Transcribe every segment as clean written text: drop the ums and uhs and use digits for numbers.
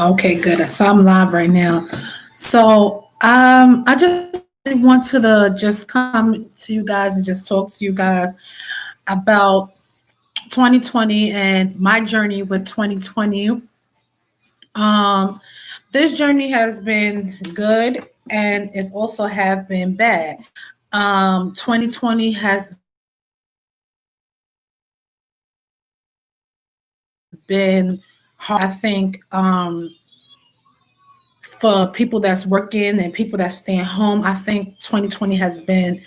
Okay, good. So I'm live right now. So I just really want to just come to you guys and just talk to you guys about 2020 and my journey with 2020. Um, this journey has been good and it's also have been bad. 2020 has been hard. I think for people that's working and people that stay at home, I think 2020 has been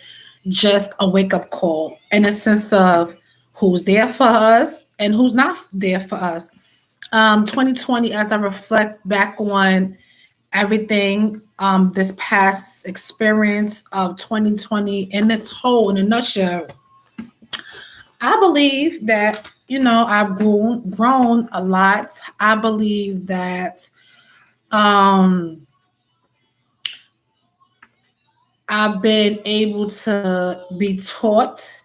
just a wake up call in a sense of who's there for us and who's not there for us. 2020, as I reflect back on everything, this past experience of 2020 in its whole, in a nutshell, I believe that, I've grown a lot. I believe that um, I've been able to be taught.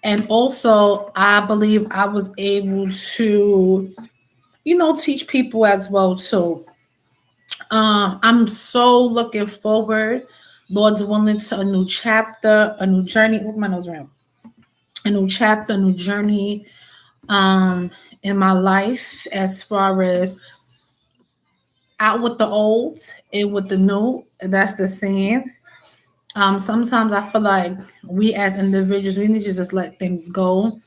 And also, I believe I was able to, teach people as well too. I'm so looking forward, Lord's willing, to a new chapter, a new journey. Look, my nose around. A new chapter, a new journey um, in my life as far as out with the old, in with the new. That's the saying. Sometimes I feel like we as individuals, we need to just let things go.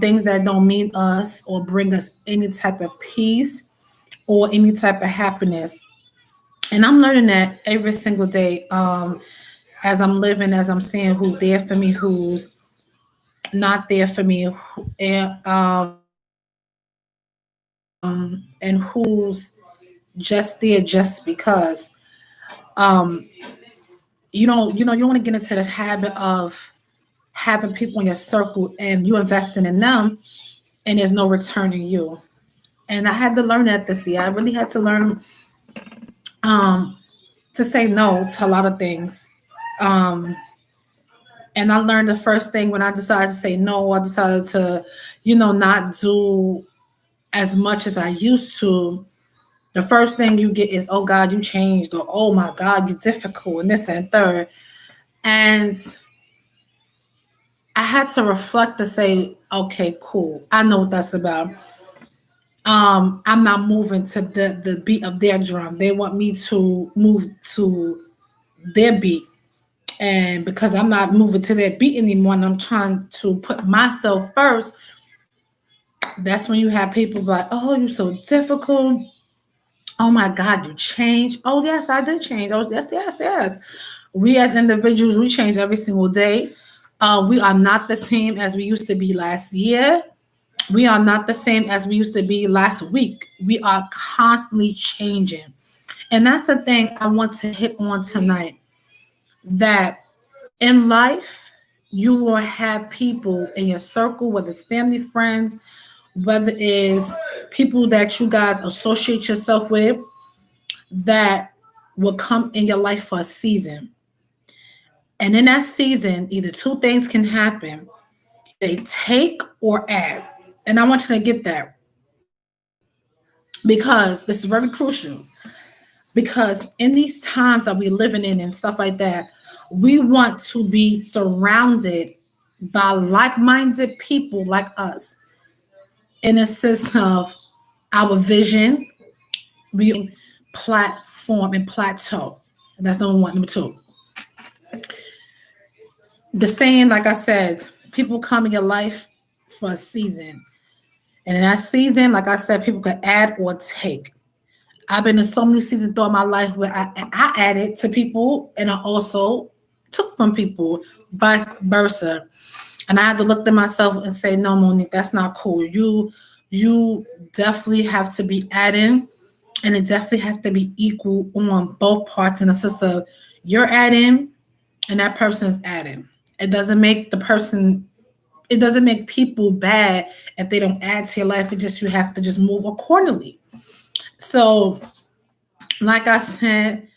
Things that don't mean us or bring us any type of peace or any type of happiness. And I'm learning that every single day, as I'm living, as I'm seeing who's there for me, who's not there for me, and who's just there just because. Um, you don't want to get into this habit of having people in your circle and you investing in them, and there's no return in you. And I had to learn that this year. I really had to learn um, to say no to a lot of things. Um, and I learned the first thing when I decided to say no, I decided to, not do as much as I used to. The first thing you get is, oh God, you changed, or oh my God, you're difficult, and this and third. And I had to reflect to say, okay, cool. I know what that's about. I'm not moving to the beat of their drum. They want me to move to their beat. And because I'm not moving to that beat anymore and I'm trying to put myself first, that's when you have people like, oh, you're so difficult. Oh my God, you changed. Oh, yes, I did change. Oh, yes, yes, yes. We as individuals, we change every single day. We are not the same as we used to be last year. We are not the same as we used to be last week. We are constantly changing. And that's the thing I want to hit on tonight, that in life, you will have people in your circle, whether it's family, friends, whether it's people that you guys associate yourself with, that will come in your life for a season. And in that season, either two things can happen. They take or add. And I want you to get that because this is very crucial. Because in these times that we're living in and stuff like that, we want to be surrounded by like-minded people like us in a sense of our vision, we platform and plateau. That's number one. Number two, the saying, like I said, people come in your life for a season. And in that season, like I said, people can add or take. I've been in so many seasons throughout my life where I added to people and I also took from people, vice versa. And I had to look at myself and say, no, Monique, that's not cool. You definitely have to be adding, and it definitely has to be equal on both parts in the sense of you're adding and that person is adding. It doesn't make the person, it doesn't make people bad if they don't add to your life. It just, you have to just move accordingly. So, like I said,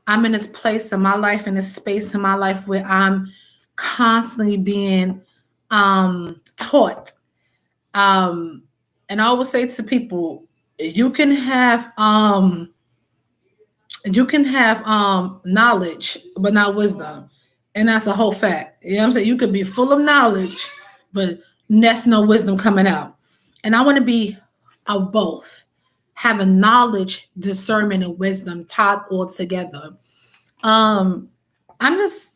I'm in this place in my life, in this space in my life where I'm constantly being taught. And I always say to people, you can have knowledge but not wisdom. And that's a whole fact. You know what I'm saying? You could be full of knowledge, but that's no wisdom coming out. And I want to be of both. Having knowledge, discernment, and wisdom taught all together. Um, I'm just,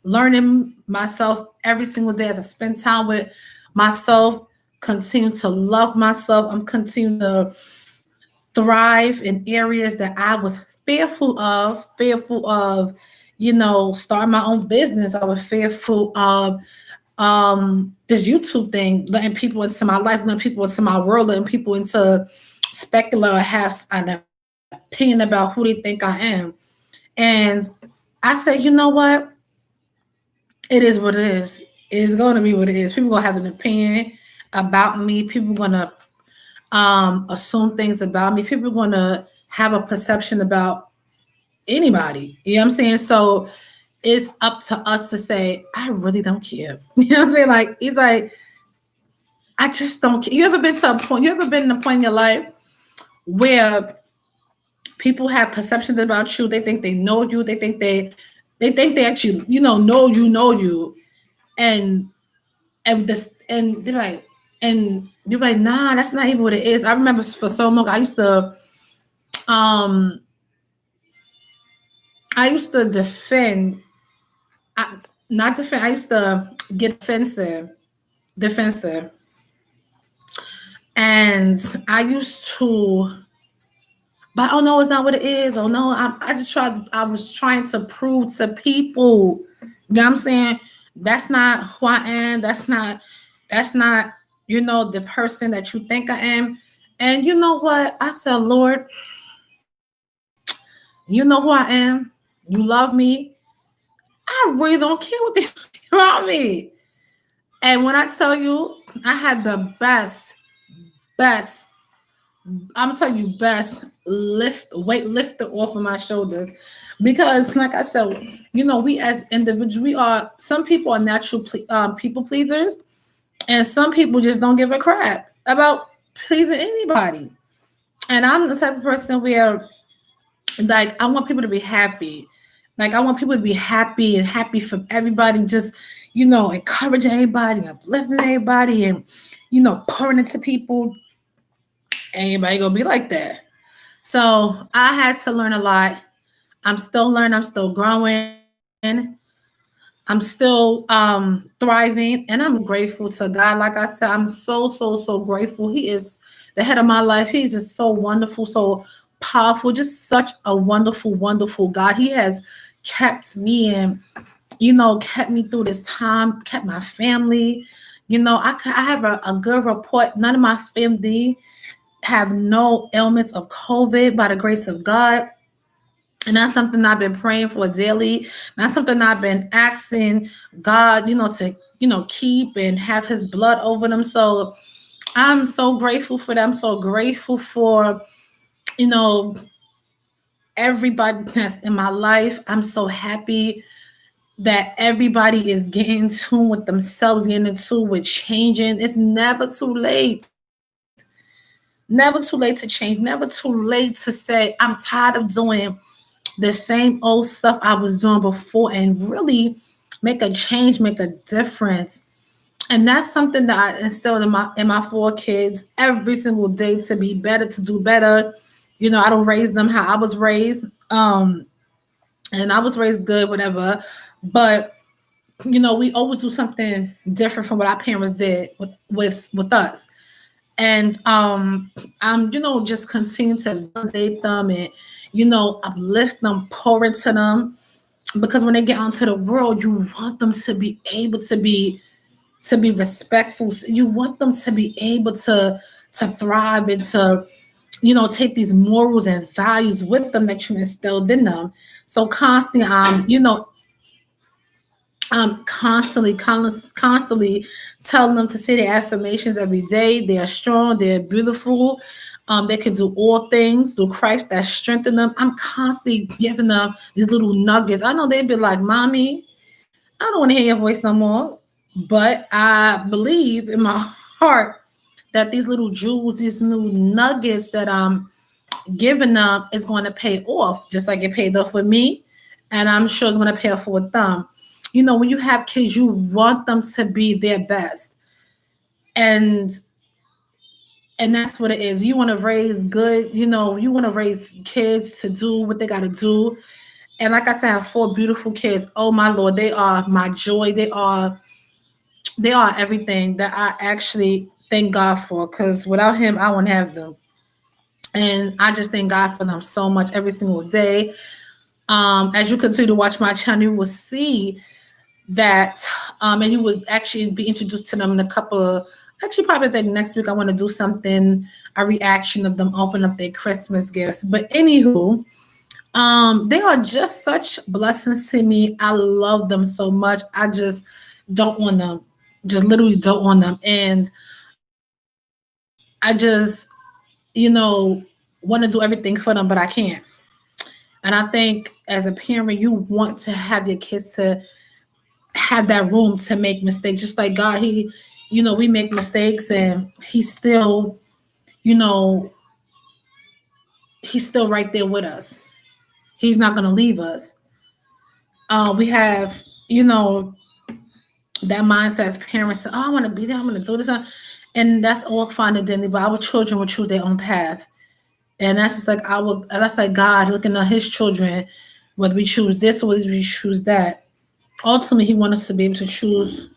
learning myself every single day as I spend time with myself, continue to love myself. I'm continuing to thrive in areas that I was fearful of, starting my own business. I was fearful of this YouTube thing, letting people into my life, letting people into my world, letting people into speculate or have an opinion about who they think I am. And I said, you know what? It is what it is. It is going to be what it is. People gonna have an opinion about me. People gonna assume things about me. People gonna have a perception about anybody. You know what I'm saying? So it's up to us to say, I really don't care. You know what I'm saying? Like he's like, I just don't care. You ever been to a point? You ever been in a point in your life where people have perceptions about you? They think they know you. They think they actually know you, and and they're like, and you're like, nah, that's not even what it is. I remember for so long um I used to defend, I, not defend. I used to get defensive, and I used to. But oh no, it's not what it is. Oh no, I just tried. I was trying to prove to people. You know what I'm saying? That's not who I am. That's not the person that you think I am. And you know what? I said, Lord, you know who I am. You love me. I really don't care what they think about me. And when I tell you, I had the best, I'm telling you, best weight lifted off of my shoulders. Because, like I said, we as individuals, we are, some people are natural people pleasers, and some people just don't give a crap about pleasing anybody. And I'm the type of person where, like, I want people to be happy. Like, I want people to be happy and happy for everybody, just, encouraging everybody, uplifting everybody, and, pouring into people. Anybody gonna be like that. So I had to learn a lot. I'm still learning, I'm still growing, I'm still thriving, and I'm grateful to God. Like I said, I'm so grateful. He is the head of my life. He's just so wonderful, so powerful, just such a wonderful God. He has kept me and kept me through this time, kept my family. I have a good report. None of my family have no ailments of COVID by the grace of God. And that's something I've been praying for daily. That's something I've been asking God, to, keep and have his blood over them. So I'm so grateful for them. So grateful for, you know, everybody that's in my life. I'm so happy that everybody is getting in tune with themselves, getting in tune with changing. It's never too late. Never too late to change. Never too late to say, I'm tired of doing the same old stuff I was doing before and really make a change, make a difference. And that's something that I instilled in my four kids every single day, to be better, to do better. I don't raise them how I was raised. And I was raised good, whatever. But we always do something different from what our parents did with us. And I'm just continue to validate them and uplift them, pour into them, because when they get onto the world, you want them to be able to be respectful. You want them to be able to thrive and to take these morals and values with them that you instilled in them. So constantly, constantly telling them to say their affirmations every day. They are strong. They're beautiful. They can do all things through Christ that strengthen them. I'm constantly giving them these little nuggets. I know they'd be like, "Mommy, I don't want to hear your voice no more," but I believe in my heart that these little jewels, these new nuggets that I'm giving them is going to pay off, just like it paid off for me. And I'm sure it's going to pay off for them. You know, when you have kids, you want them to be their best. And that's what it is. You want to raise good, you know, you want to raise kids to do what they got to do. And like I said, I have 4 beautiful kids. Oh my Lord, they are my joy. They are everything that I actually thank God for. Because without Him, I wouldn't have them. And I just thank God for them so much every single day. As you continue to watch my channel, you will see that, and you would actually be introduced to them in a couple of, actually probably like next week. I want to do something, a reaction of them open up their Christmas gifts. But anywho, they are just such blessings to me. I love them so much. I just don't want them, just literally don't want them. And I just, want to do everything for them, but I can't. And I think as a parent, you want to have your kids to have that room to make mistakes. Just like God, we make mistakes and He's still, you know, He's still right there with us. He's not going to leave us. We have, that mindset as parents, oh, I want to be there, I'm going to do this. And that's all fine and dandy, but our children will choose their own path. And that's just like that's like God looking at His children, whether we choose this or whether we choose that. Ultimately, He wants us to be able to choose,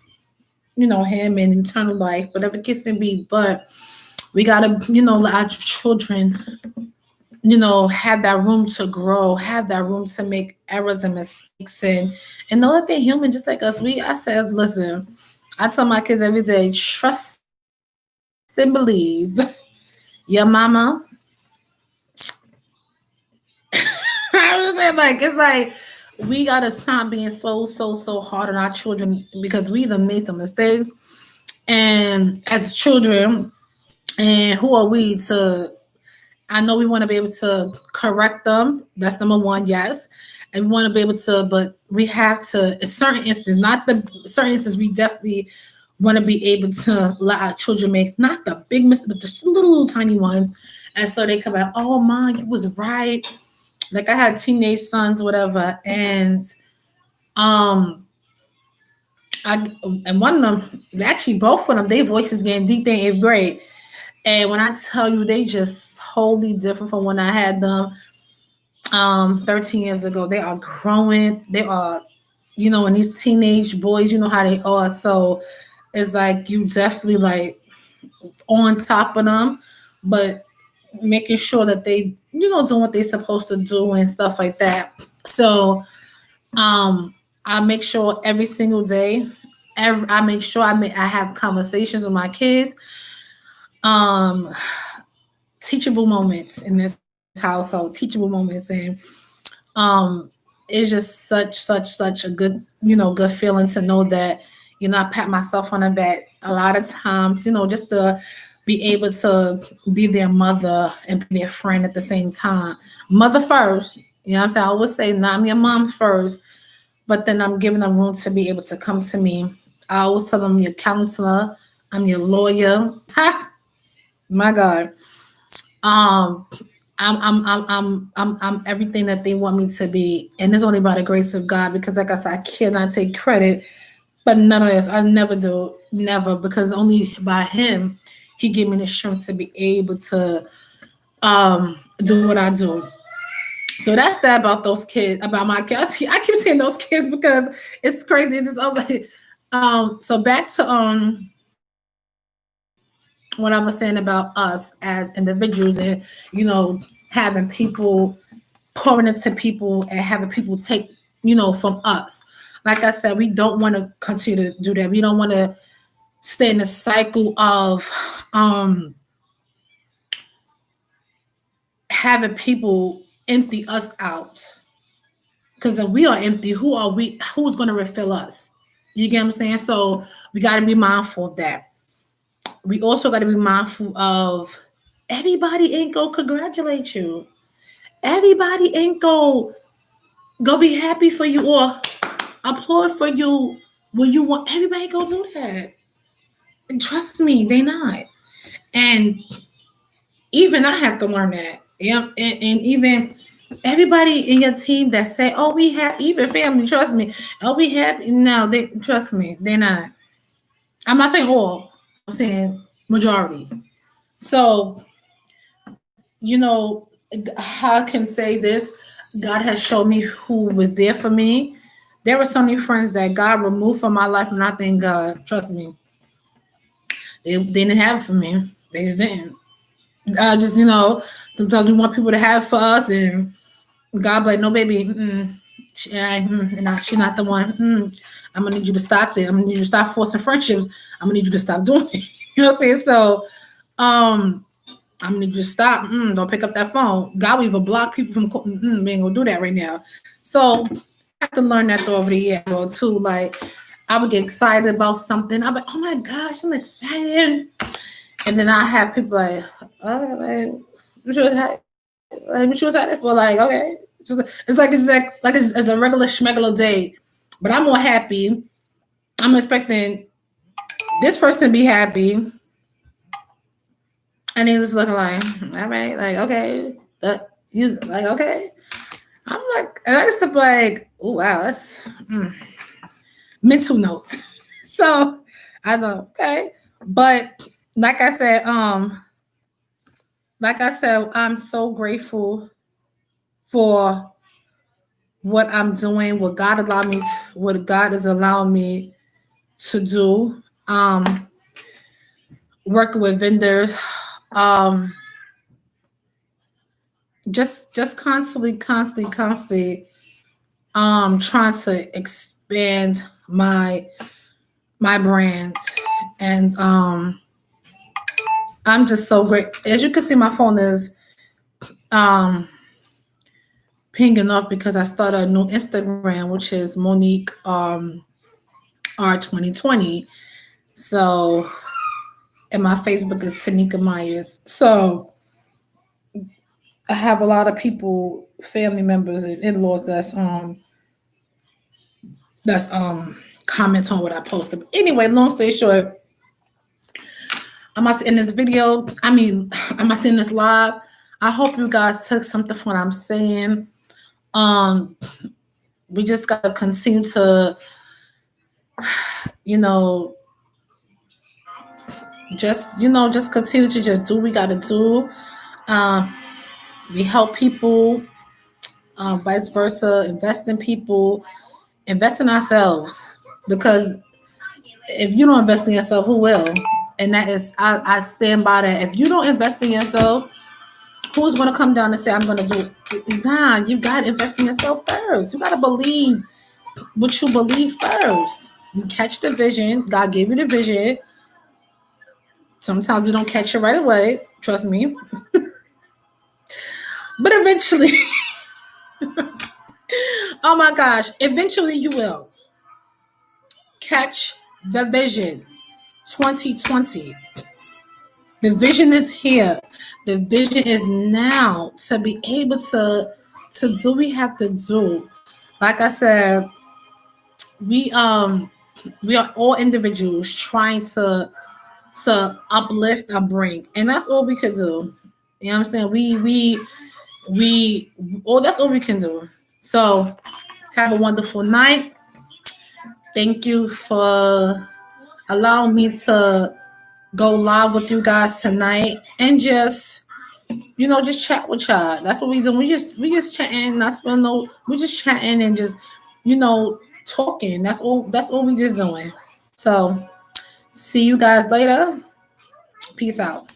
Him and eternal life, whatever the case may be. But we gotta, let our children, have that room to grow, have that room to make errors and mistakes, and know that they're human just like us. I said, listen, I tell my kids every day, trust and believe your mama. I was saying, like, it's like we gotta stop being so hard on our children because we done made some mistakes. And as children, and who are we to? I know we want to be able to correct them. That's number one, yes. And we want to be able to, but we have to, in certain instances, not the certain instances, we definitely want to be able to let our children make not the big mistakes, but just the little tiny ones. And so they come out, oh, Mom, you was right. Like I had teenage sons, whatever, and um, and one of them, actually both of them, their voices getting deep in 8th grade. And when I tell you, they just wholly different from when I had them 13 years ago. They are growing. They are, and these teenage boys, you know how they are. So it's like you definitely like on top of them, but making sure that they, doing what they're supposed to do and stuff like that. So I make sure every single day, I make sure I have conversations with my kids. Um, Teachable moments in this household, teachable moments, and um, it's just such a good, good feeling to know that, I pat myself on the back a lot of times, just to be able to be their mother and be their friend at the same time. Mother first, you know what I'm saying? I always say, nah, I'm your mom first, but then I'm giving them room to be able to come to me. I always tell them, I'm your counselor, I'm your lawyer. Ha! My God. Um, I'm everything that they want me to be, and it's only by the grace of God. Because, like I said, I cannot take credit, but none of this, I never do, never, because only by Him, He gave me the strength to be able to do what I do. So that's that about those kids, about my kids. I keep saying those kids because it's crazy. It's just over. So back to what I was saying about us as individuals, and having people pouring into people and having people take from us. Like I said, we don't want to continue to do that. We don't want to stay in the cycle of having people empty us out. Because if we are empty, who are we? Who's going to refill us? You get what I'm saying? So we got to be mindful of that. We also got to be mindful of everybody ain't go congratulate you. Everybody ain't go be happy for you or applaud for you when you want. Everybody go do that. And trust me, they not. And even I have to learn that. Yeah, and even everybody in your team that say, "Oh, we have," even family, trust me. "Oh, we happy." No, they trust me, they're not. I'm not saying all. I'm saying majority. So how I can say this: God has shown me who was there for me. There were so many friends that God removed from my life, and I thank God. Trust me, they didn't have it for me. They just didn't. Just sometimes we want people to have for us, and God be like, no, baby, she's not the one. I'm gonna need you to stop that. I'm gonna need you to stop forcing friendships. I'm gonna need you to stop doing it. You know what I'm saying? So, I'm gonna need you to stop. Don't pick up that phone. God will even block people from. We ain't gonna do that right now. So, I have to learn that over the year, too. Like, I would get excited about something. I'm like, oh my gosh, I'm excited. And then I have people like, oh, what you was excited for? Like, okay. It's a regular schmegular day. But I'm more happy. I'm expecting this person to be happy. And he's just looking like, all right, like, okay. That you like, okay. I'm like, and I just like, oh wow, that's mental notes. So I know, okay. But like I said, I'm so grateful for what I'm doing, what God is allowing me to do. Working with vendors, um, just constantly, trying to expand my brand, and I'm just so great. As you can see, my phone is um pinging off because I started a new Instagram, which is Monique R 2020. So, and my Facebook is Tanika Myers. So I have a lot of people, family members and in-laws that's comment on what I posted. But anyway, long story short, I'm about to end this video. I'm about to end this live. I hope you guys took something from what I'm saying. Um, we just gotta continue to, you know, just continue to just do what we gotta do. Um, we help people, vice versa, invest in people, invest in ourselves. Because if you don't invest in yourself, who will? And that is, I stand by that. If you don't invest in yourself, who's going to come down and say, I'm going to do it? Nah, you got to invest in yourself first. You got to believe what you believe first. You catch the vision. God gave you the vision. Sometimes we don't catch it right away. Trust me. But eventually, oh my gosh, eventually you will catch the vision. 2020. The vision is here. The vision is now to be able to do what we have to do. Like I said, we we are all individuals trying to uplift and bring, and that's all we can do. You know what I'm saying? We that's all we can do. So have a wonderful night. Thank you for allowing me to go live with you guys tonight and just chat with y'all. That's what we do. We just chatting, not spend no we just chatting and just, talking. That's all we just doing. So see you guys later. Peace out.